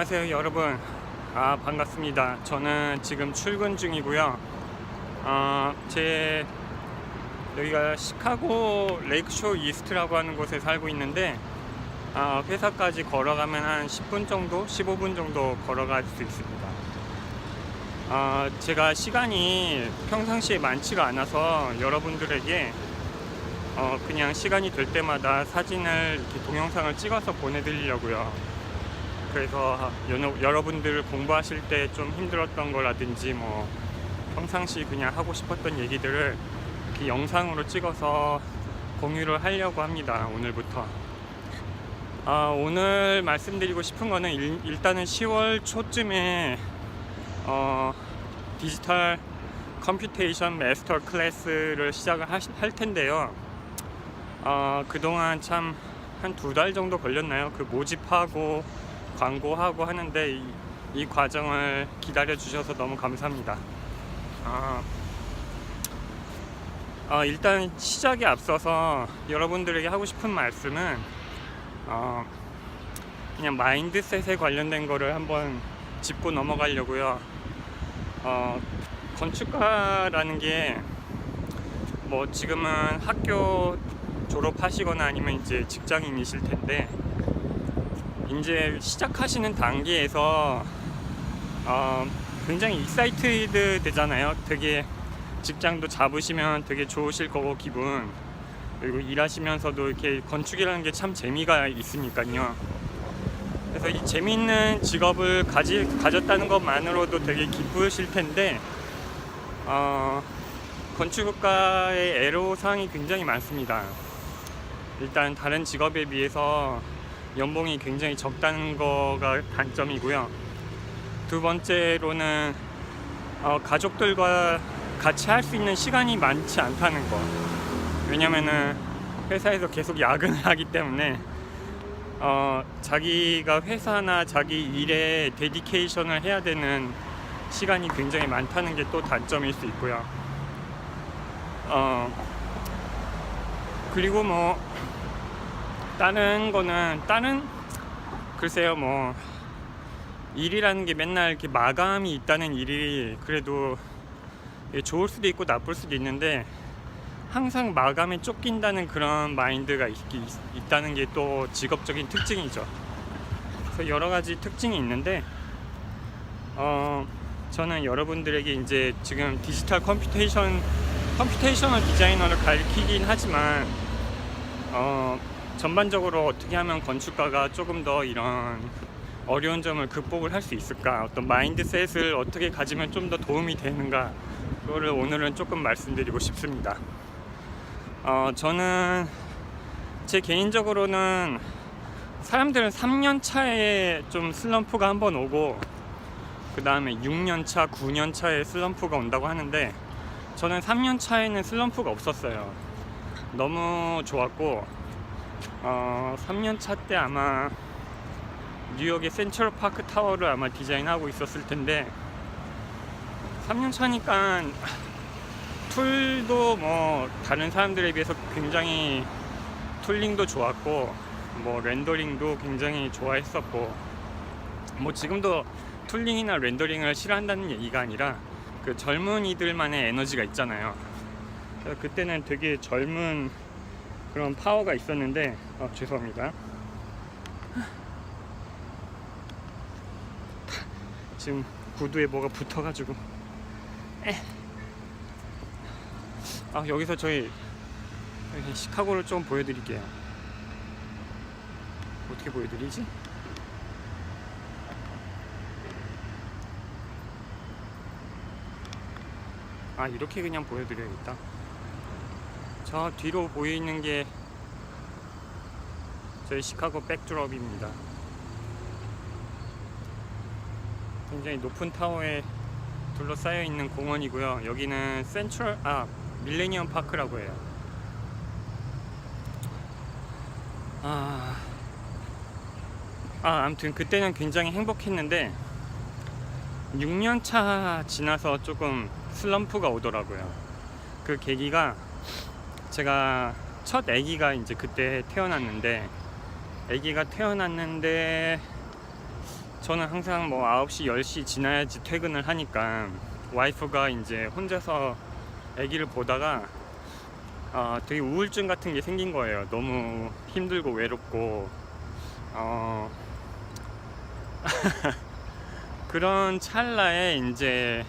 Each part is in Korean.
안녕하세요 여러분. 반갑습니다. 저는 지금 출근 중이고요. 제 여기가 시카고 레이크쇼 이스트라고 하는 곳에 살고 있는데, 회사까지 걸어가면 한 10분 정도 15분 정도 걸어갈 수 있습니다. 제가 시간이 평상시에 많지가 않아서 여러분들에게 그냥 시간이 될 때마다 사진을 이렇게 동영상을 찍어서 보내드리려고요. 그래서 여러분들 공부하실 때 좀 힘들었던 거라든지 뭐 평상시 그냥 하고 싶었던 얘기들을 이렇게 영상으로 찍어서 공유를 하려고 합니다. 오늘부터. 오늘 말씀드리고 싶은 거는 일단은 10월 초쯤에 디지털 컴퓨테이션 마스터 클래스를 시작을 할 텐데요. 그동안 참 한 2달 정도 걸렸나요? 그 모집하고 광고하고 하는데 이 과정을 기다려 주셔서 너무 감사합니다. 일단 시작에 앞서서 여러분들에게 하고 싶은 말씀은 그냥 마인드셋에 관련된 거를 한번 짚고 넘어가려고요. 건축가라는 게 뭐 지금은 학교 졸업하시거나 아니면 이제 직장인이실 텐데, 이제 시작하시는 단계에서 굉장히 익사이티드 되잖아요. 되게 직장도 잡으시면 되게 좋으실 거고 기분, 그리고 일하시면서도 이렇게 건축이라는 게 참 재미가 있으니까요. 그래서 이 재미있는 직업을 가졌다는 것만으로도 되게 기쁘실 텐데, 건축가의 애로사항이 굉장히 많습니다. 일단 다른 직업에 비해서 연봉이 굉장히 적다는 거가 단점이고요. 두 번째로는 가족들과 같이 할 수 있는 시간이 많지 않다는 거. 왜냐면은 회사에서 계속 야근을 하기 때문에 자기가 회사나 자기 일에 데디케이션을 해야 되는 시간이 굉장히 많다는 게 또 단점일 수 있고요. 그리고 뭐 다른 거는 글쎄요, 뭐 일이라는 게 맨날 이렇게 마감이 있다는 일이 그래도 좋을 수도 있고 나쁠 수도 있는데, 항상 마감에 쫓긴다는 그런 마인드가 있다는 게 또 직업적인 특징이죠. 그래서 여러 가지 특징이 있는데, 저는 여러분들에게 이제 지금 디지털 컴퓨테이셔널 디자이너를 가르치긴 하지만 전반적으로 어떻게 하면 건축가가 조금 더 이런 어려운 점을 극복을 할 수 있을까, 어떤 마인드셋을 어떻게 가지면 좀 더 도움이 되는가, 그거를 오늘은 조금 말씀드리고 싶습니다. 저는 제 개인적으로는 사람들은 3년 차에 좀 슬럼프가 한번 오고, 그 다음에 6년 차, 9년 차에 슬럼프가 온다고 하는데, 저는 3년 차에는 슬럼프가 없었어요. 너무 좋았고, 3년 차 때 아마 뉴욕의 센트럴 파크 타워를 아마 디자인하고 있었을 텐데, 3년 차니까 툴도 뭐 다른 사람들에 비해서 굉장히 툴링도 좋았고, 뭐 렌더링도 굉장히 좋아했었고, 뭐 지금도 툴링이나 렌더링을 싫어한다는 얘기가 아니라 그 젊은이들만의 에너지가 있잖아요. 그때는 되게 젊은 그런 파워가 있었는데, 죄송합니다. 지금 구두에 뭐가 붙어가지고. 여기서 저희 시카고를 좀 보여드릴게요. 어떻게 보여드리지? 이렇게 그냥 보여드려야겠다. 저 뒤로 보이는 게 저희 시카고 백드롭입니다. 굉장히 높은 타워에 둘러싸여 있는 공원이고요. 여기는 밀레니엄 파크라고 해요. 아무튼 그때는 굉장히 행복했는데 6년 차 지나서 조금 슬럼프가 오더라고요. 그 계기가, 제가 첫 아기가 이제 그때 태어났는데, 저는 항상 뭐 9시, 10시 지나야지 퇴근을 하니까 와이프가 이제 혼자서 아기를 보다가 되게 우울증 같은 게 생긴 거예요. 너무 힘들고 외롭고 그런 찰나에 이제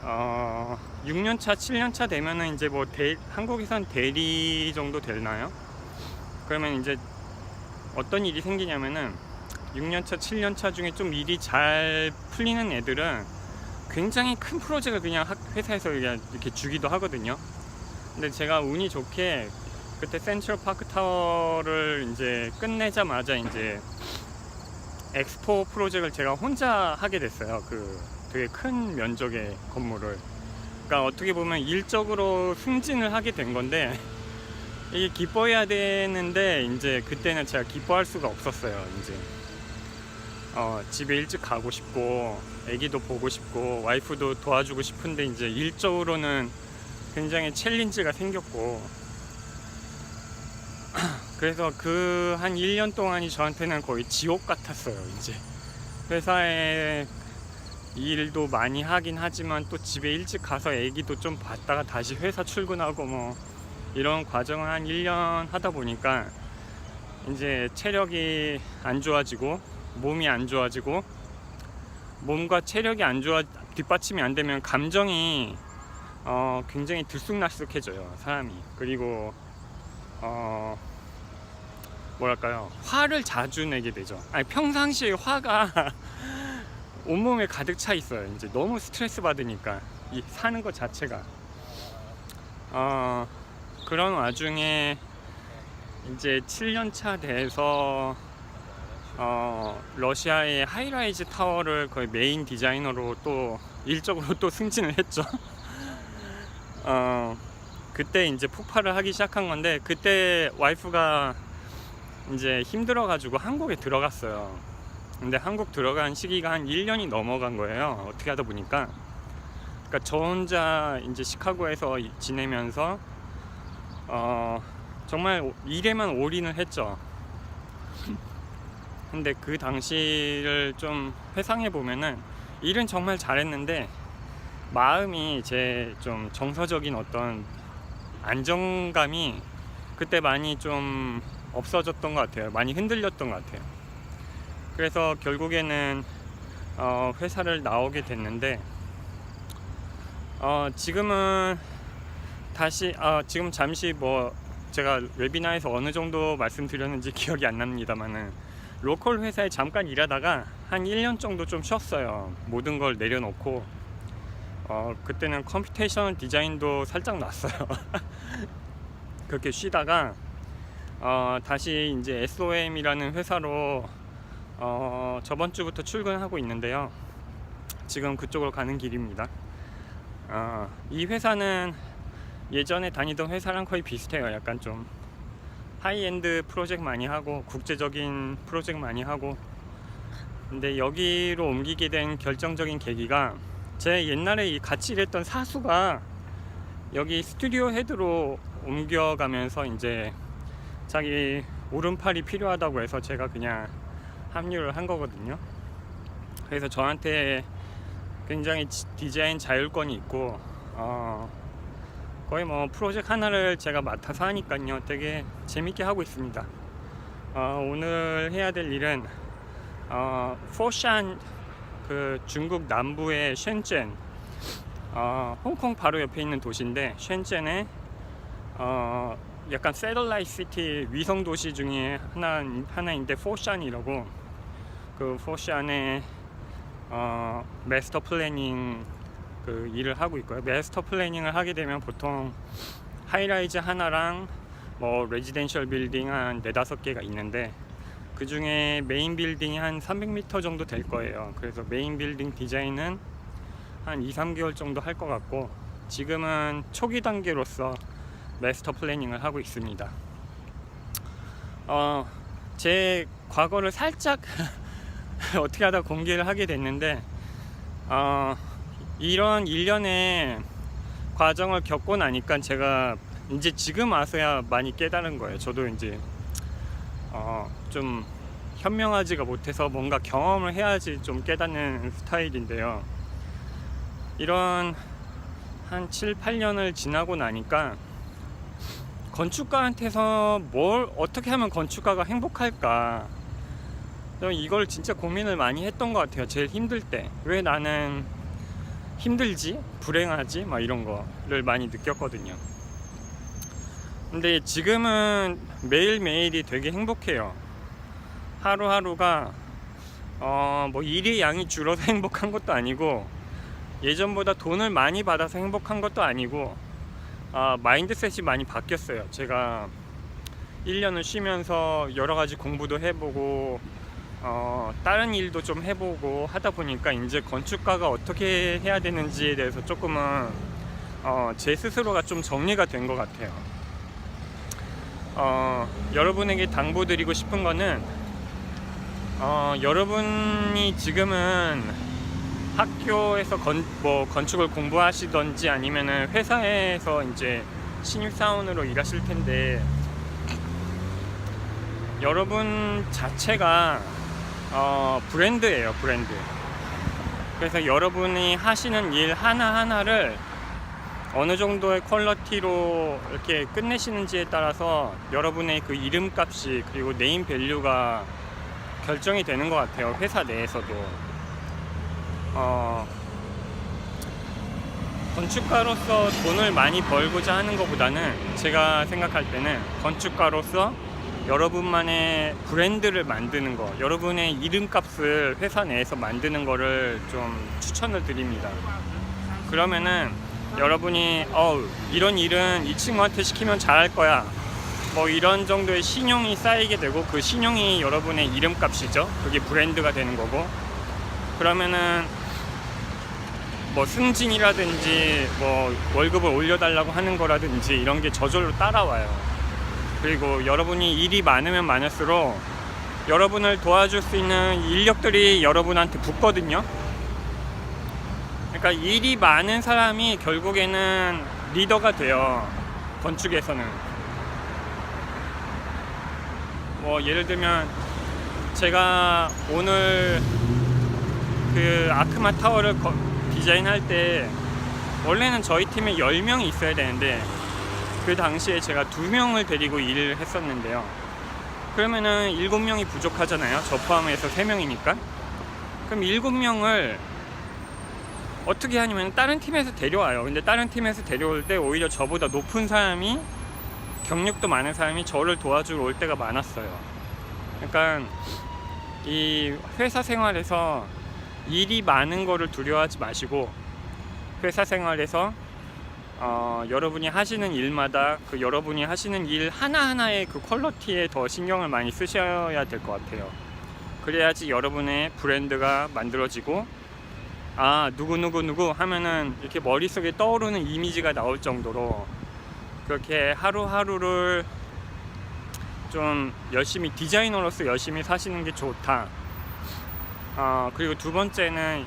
6년차, 7년차 되면은 이제 뭐 한국에선 대리 정도 되나요? 그러면 이제 어떤 일이 생기냐면은 6년차, 7년차 중에 좀 일이 잘 풀리는 애들은 굉장히 큰 프로젝트를 그냥 회사에서 그냥 이렇게 주기도 하거든요. 근데 제가 운이 좋게 그때 센트럴 파크 타워를 이제 끝내자마자 이제 엑스포 프로젝트를 제가 혼자 하게 됐어요. 그 되게 큰 면적의 건물을. 그러니까 어떻게 보면 일적으로 승진을 하게 된 건데 이게 기뻐해야 되는데 이제 그때는 제가 기뻐할 수가 없었어요. 이제 집에 일찍 가고 싶고 애기도 보고 싶고 와이프도 도와주고 싶은데 이제 일적으로는 굉장히 챌린지가 생겼고 그래서 그 한 1년 동안이 저한테는 거의 지옥 같았어요. 이제 회사에 일도 많이 하긴 하지만 또 집에 일찍 가서 애기도 좀 봤다가 다시 회사 출근하고 뭐 이런 과정을 한 1년 하다 보니까 이제 체력이 안 좋아지고 몸이 안 좋아지고 몸과 체력이 안 좋아 뒷받침이 안 되면 감정이 굉장히 들쑥날쑥해져요, 사람이. 그리고 뭐랄까요, 화를 자주 내게 되죠. 아니, 평상시에 화가 온몸에 가득 차 있어요. 이제 너무 스트레스 받으니까 이 사는 것 자체가. 그런 와중에 이제 7년 차 돼서 러시아의 하이라이즈 타워를 거의 메인 디자이너로 또 일적으로 또 승진을 했죠. 그때 이제 폭발을 하기 시작한 건데 그때 와이프가 이제 힘들어가지고 한국에 들어갔어요. 근데 한국 들어간 시기가 한 1년이 넘어간 거예요. 어떻게 하다 보니까. 그러니까 저 혼자 이제 시카고에서 지내면서 정말 일에만 올인을 했죠. 근데 그 당시를 좀 회상해 보면은 일은 정말 잘했는데 마음이 제 좀 정서적인 어떤 안정감이 그때 많이 좀 없어졌던 것 같아요. 많이 흔들렸던 것 같아요. 그래서 결국에는 회사를 나오게 됐는데 지금은 다시 지금 잠시 뭐 제가 웨비나에서 어느 정도 말씀드렸는지 기억이 안 납니다만은 로컬 회사에 잠깐 일하다가 한 1년 정도 좀 쉬었어요. 모든 걸 내려놓고 그때는 컴퓨테이셔널 디자인도 살짝 놨어요. 그렇게 쉬다가 다시 이제 SOM이라는 회사로 저번 주부터 출근하고 있는데요. 지금 그쪽으로 가는 길입니다. 이 회사는 예전에 다니던 회사랑 거의 비슷해요. 약간 좀 하이엔드 프로젝트 많이 하고 국제적인 프로젝트 많이 하고. 근데 여기로 옮기게 된 결정적인 계기가 제 옛날에 같이 일했던 사수가 여기 스튜디오 헤드로 옮겨가면서 이제 자기 오른팔이 필요하다고 해서 제가 그냥 합류를 한 거거든요. 그래서 저한테 굉장히 디자인 자율권이 있고 거의 뭐 프로젝트 하나를 제가 맡아서 하니까요. 되게 재밌게 하고 있습니다. 오늘 해야 될 일은 포샨, 그 중국 남부의 셴젠, 홍콩 바로 옆에 있는 도시인데 셴젠에 약간 세틀라이트 시티 위성 도시 중에 하나인데 포샨이라고, 그 포샨에 마스터 플래닝 그 일을 하고 있고요. 마스터 플래닝을 하게 되면 보통 하이라이즈 하나랑 뭐 레지덴셜 빌딩 한 4-5개가 있는데 그 중에 메인 빌딩이 한 300m 정도 될 거예요. 그래서 메인 빌딩 디자인은 한 2-3개월 정도 할 것 같고 지금은 초기 단계로서 마스터 플래닝을 하고 있습니다. 제 과거를 살짝 어떻게 하다 공개를 하게 됐는데 이런 일련의 과정을 겪고 나니까 제가 이제 지금 와서야 많이 깨달은 거예요. 저도 이제 좀 현명하지가 못해서 뭔가 경험을 해야지 좀 깨닫는 스타일인데요. 이런 한 7, 8년을 지나고 나니까 건축가한테서 뭘 어떻게 하면 건축가가 행복할까, 이걸 진짜 고민을 많이 했던 것 같아요. 제일 힘들 때 왜 나는 힘들지, 불행하지, 막 이런 거를 많이 느꼈거든요. 근데 지금은 매일매일이 되게 행복해요. 하루하루가 뭐 일의 양이 줄어서 행복한 것도 아니고, 예전보다 돈을 많이 받아서 행복한 것도 아니고, 마인드셋이 많이 바뀌었어요. 제가 1년을 쉬면서 여러 가지 공부도 해보고 다른 일도 좀 해보고 하다 보니까 이제 건축가가 어떻게 해야 되는지에 대해서 조금은 제 스스로가 좀 정리가 된 것 같아요. 여러분에게 당부드리고 싶은 거는, 여러분이 지금은 학교에서 건축을 공부하시던지 아니면은 회사에서 이제 신입사원으로 일하실 텐데, 여러분 자체가 브랜드예요, 브랜드. 그래서 여러분이 하시는 일 하나하나를 어느 정도의 퀄리티로 이렇게 끝내시는지에 따라서 여러분의 그 이름값이, 그리고 네임 밸류가 결정이 되는 것 같아요, 회사 내에서도. 건축가로서 돈을 많이 벌고자 하는 것보다는, 제가 생각할 때는 건축가로서 여러분만의 브랜드를 만드는 거, 여러분의 이름값을 회사 내에서 만드는 거를 좀 추천을 드립니다. 그러면은 여러분이 이런 일은 이 친구한테 시키면 잘할 거야, 뭐 이런 정도의 신용이 쌓이게 되고, 그 신용이 여러분의 이름값이죠. 그게 브랜드가 되는 거고, 그러면은 뭐 승진이라든지 뭐 월급을 올려달라고 하는 거라든지 이런 게 저절로 따라와요. 그리고 여러분이 일이 많으면 많을수록 여러분을 도와줄 수 있는 인력들이 여러분한테 붙거든요. 그러니까 일이 많은 사람이 결국에는 리더가 돼요, 건축에서는. 뭐 예를 들면 제가 오늘 그 아크마 타워를 디자인할 때 원래는 저희 팀에 10명이 있어야 되는데, 그 당시에 제가 2명을 데리고 일을 했었는데요. 그러면은 7명이 부족하잖아요, 저 포함해서 3명이니까. 그럼 7명을 어떻게 하냐면 다른 팀에서 데려와요. 근데 다른 팀에서 데려올 때 오히려 저보다 높은 사람이, 경력도 많은 사람이 저를 도와주러 올 때가 많았어요. 그러니까 이 회사 생활에서 일이 많은 거를 두려워하지 마시고, 회사 생활에서 여러분이 하시는 일마다 그 여러분이 하시는 일 하나하나의 그 퀄리티에 더 신경을 많이 쓰셔야 될 것 같아요. 그래야지 여러분의 브랜드가 만들어지고, 누구 하면은 이렇게 머릿속에 떠오르는 이미지가 나올 정도로 그렇게 하루하루를 좀 열심히, 디자이너로서 열심히 사시는 게 좋다. 그리고 두 번째는,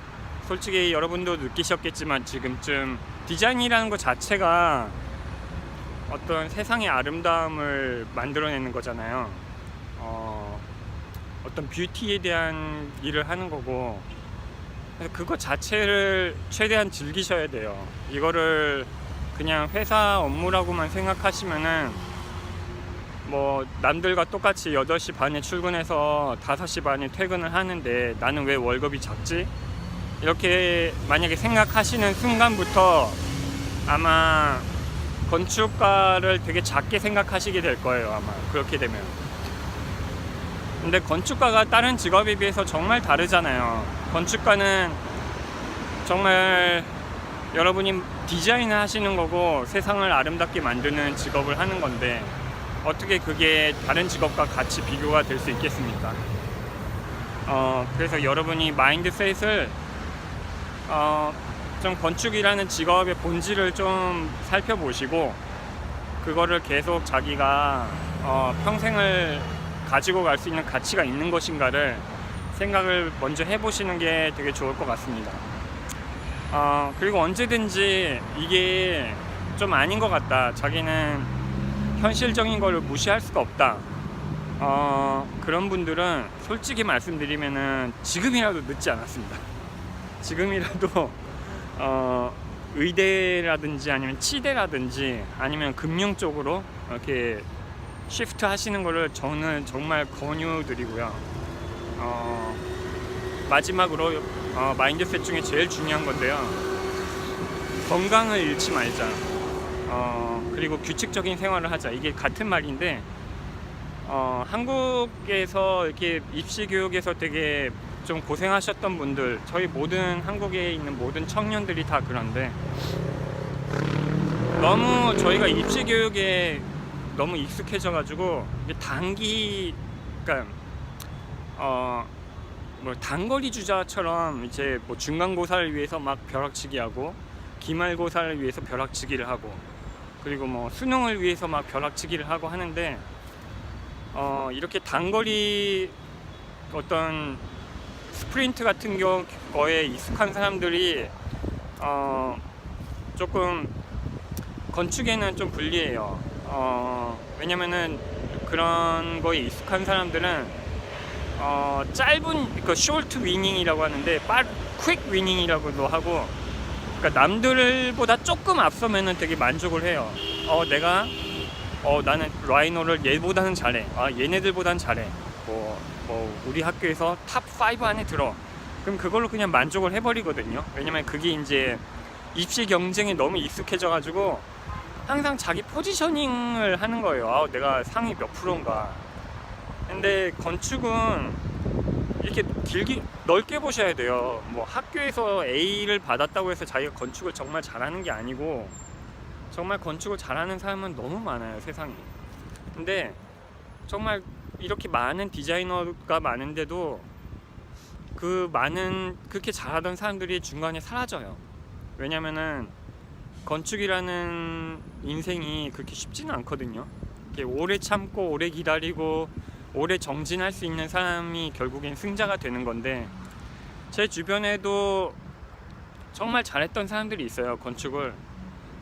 솔직히 여러분도 느끼셨겠지만 지금쯤 디자인이라는 것 자체가 어떤 세상의 아름다움을 만들어내는 거잖아요. 어떤 뷰티에 대한 일을 하는 거고, 그거 자체를 최대한 즐기셔야 돼요. 이거를 그냥 회사 업무라고만 생각하시면은, 뭐 남들과 똑같이 8시 반에 출근해서 5시 반에 퇴근을 하는데 나는 왜 월급이 작지? 이렇게 만약에 생각하시는 순간부터 아마 건축가를 되게 작게 생각하시게 될 거예요, 아마 그렇게 되면. 근데 건축가가 다른 직업에 비해서 정말 다르잖아요. 건축가는 정말 여러분이 디자인을 하시는 거고 세상을 아름답게 만드는 직업을 하는 건데, 어떻게 그게 다른 직업과 같이 비교가 될 수 있겠습니까? 그래서 여러분이 마인드셋을 좀 건축이라는 직업의 본질을 좀 살펴보시고, 그거를 계속 자기가 평생을 가지고 갈 수 있는 가치가 있는 것인가를 생각을 먼저 해보시는 게 되게 좋을 것 같습니다. 그리고 언제든지 이게 좀 아닌 것 같다, 자기는 현실적인 거를 무시할 수가 없다, 그런 분들은 솔직히 말씀드리면은 지금이라도 늦지 않았습니다. 지금이라도 의대라든지 아니면 치대라든지 아니면 금융 쪽으로 이렇게 시프트 하시는 거를 저는 정말 권유드리고요. 마지막으로 마인드셋 중에 제일 중요한 건데요. 건강을 잃지 말자. 그리고 규칙적인 생활을 하자. 이게 같은 말인데 한국에서 이렇게 입시 교육에서 되게 좀 고생하셨던 분들, 저희 모든 한국에 있는 모든 청년들이 다 그런데 너무 저희가 입시 교육에 너무 익숙해져 가지고 그러니까 뭐 단거리 주자처럼 이제 뭐 중간고사를 위해서 막 벼락치기 하고 기말고사를 위해서 벼락치기를 하고 그리고 뭐 수능을 위해서 막 벼락치기를 하고 하는데 이렇게 단거리 어떤 스프린트 같은 거에 익숙한 사람들이 조금 건축에는 좀 불리해요. 왜냐면은 그런 거에 익숙한 사람들은 짧은 그 쇼트 위닝이라고 하는데 퀵 위닝이라고도 하고, 그러니까 남들보다 조금 앞서면은 되게 만족을 해요. 내가 나는 라이노를 얘보다는 잘해. 얘네들보다는 잘해. 뭐 우리 학교에서 탑 5 안에 들어. 그럼 그걸로 그냥 만족을 해버리거든요. 왜냐면 그게 이제 입시 경쟁에 너무 익숙해져가지고 항상 자기 포지셔닝을 하는 거예요. 내가 상위 몇 프로인가. 근데 건축은 이렇게 넓게 보셔야 돼요. 뭐 학교에서 A를 받았다고 해서 자기가 건축을 정말 잘하는 게 아니고, 정말 건축을 잘하는 사람은 너무 많아요, 세상에. 근데 정말 이렇게 많은 디자이너가 많은데도 그렇게 잘하던 사람들이 중간에 사라져요. 왜냐면은 건축이라는 인생이 그렇게 쉽지는 않거든요. 이렇게 오래 참고 오래 기다리고 오래 정진할 수 있는 사람이 결국엔 승자가 되는 건데, 제 주변에도 정말 잘했던 사람들이 있어요. 건축을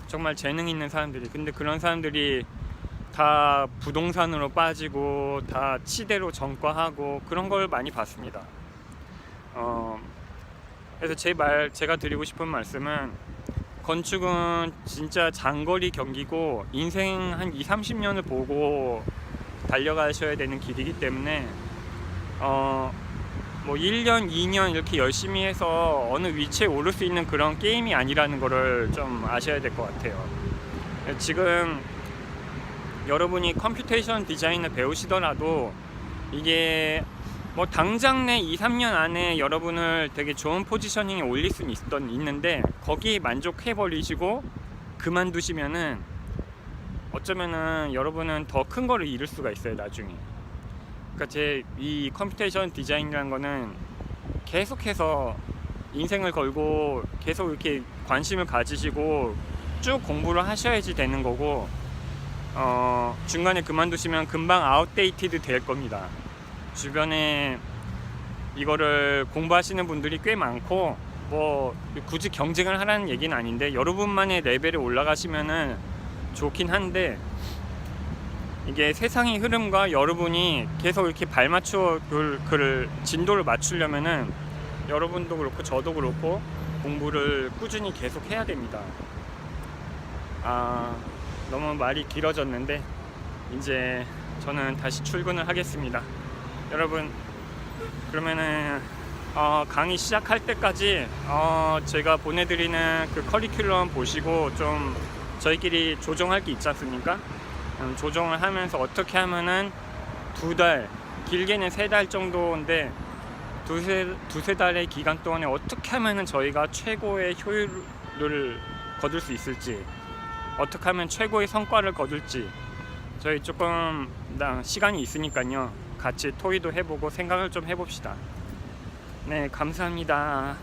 정말 재능 있는 사람들이. 근데 그런 사람들이 다 부동산으로 빠지고 다 치대로 전과하고 그런 걸 많이 봤습니다. 그래서 제가 드리고 싶은 말씀은, 건축은 진짜 장거리 경기고 인생 한 20-30년을 보고 달려가셔야 되는 길이기 때문에 뭐 1년, 2년 이렇게 열심히 해서 어느 위치에 오를 수 있는 그런 게임이 아니라는 거를 좀 아셔야 될 것 같아요. 지금 여러분이 컴퓨테이션 디자인을 배우시더라도 이게 뭐 당장 내 2-3년 안에 여러분을 되게 좋은 포지셔닝에 올릴 수는 있는데 거기에 만족해 버리시고 그만두시면은 어쩌면은 여러분은 더 큰 거를 잃을 수가 있어요, 나중에. 그러니까 이 컴퓨테이션 디자인이라는 거는 계속해서 인생을 걸고 계속 이렇게 관심을 가지시고 쭉 공부를 하셔야지 되는 거고, 중간에 그만두시면 금방 아웃데이티드 될 겁니다. 주변에 이거를 공부하시는 분들이 꽤 많고, 뭐 굳이 경쟁을 하라는 얘기는 아닌데 여러분만의 레벨에 올라가시면은 좋긴 한데, 이게 세상의 흐름과 여러분이 계속 이렇게 발맞춰 그 진도를 맞추려면은 여러분도 그렇고 저도 그렇고 공부를 꾸준히 계속 해야 됩니다. 너무 말이 길어졌는데 이제 저는 다시 출근을 하겠습니다. 여러분, 그러면은 강의 시작할 때까지 제가 보내드리는 그 커리큘럼 보시고 좀 저희끼리 조정할 게 있지 않습니까? 조정을 하면서 어떻게 하면은 2달, 길게는 3달 정도인데 두세 달의 기간 동안에 어떻게 하면은 저희가 최고의 효율을 거둘 수 있을지, 어떻게 하면 최고의 성과를 거둘지, 저희 조금 시간이 있으니까요, 같이 토의도 해보고 생각을 좀 해봅시다. 네, 감사합니다.